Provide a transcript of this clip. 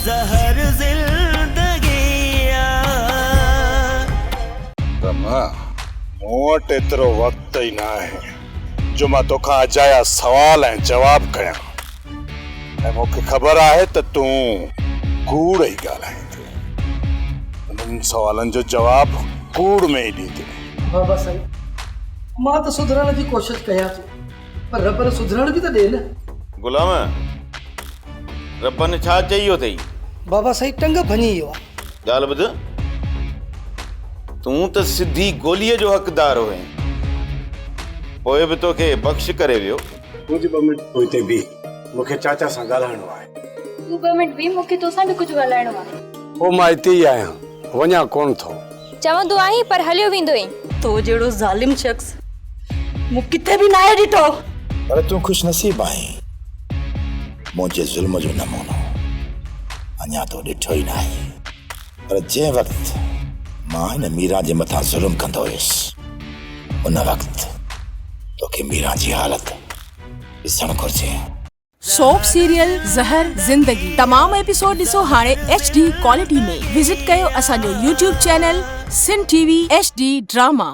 ज़हर ज़िंदगिया। रमा मोट एतिरो वक्त ही ना है जो मां तोखां अजाया सवाल ऐं जवाब कयां। ऐं मूंखे ख़बर आहे त तूं कूड़ ई ॻाल्हाईंदे, उन्हनि सवालनि जो जवाब कूड़ में ई ॾींदे। बाबा साईं, मां त सुधरण जी कोशिश कयां थो, पर रब ने सुधरण बि त ॾे न। गुलाम, रब ने छा चयो अथई? बाबा साईं टंग भञी वियो आहे। ॻाल्हि ॿुध, तूं त सिधी गोलीअ जो हक़दार हुएं, पोइ बि तोखे बख़्श करे वियो। मुंहिंजी 2 मिंट पोइ हिते बि मूंखे चाचा सां ॻाल्हाइणो आहे। तूं 2 मिंट बि मूंखे तोसां बि कुझु ॻाल्हाइणो आहे। पोइ मां हिते ई आहियां, वञा कोन थो। चवंदो आहीं पर हलियो वेंदो आहीं। तो जहिड़ो ज़ालिम शख़्स मूं किथे बि न आहे ॾिठो। पर तूं खुशनसीब आहीं, मुंहिंजे ज़ुल्म जो नमूनो अञा तो ॾिठो ई न आहे। पर जंहिं वक़्तु मां हिन मीरा जे मथां ज़ुल्म कंदो हुयुसि, उन वक़्तु तोखे मीरा जी हालत ॾिसणु घुरिजे। सोप सीरियल ज़हर ज़िंदगी तमाम एपिसोड ॾिसो हाणे HD क्वालिटी में। विजिट कयो असांजो YouTube चैनल सिन TV HD ड्रामा।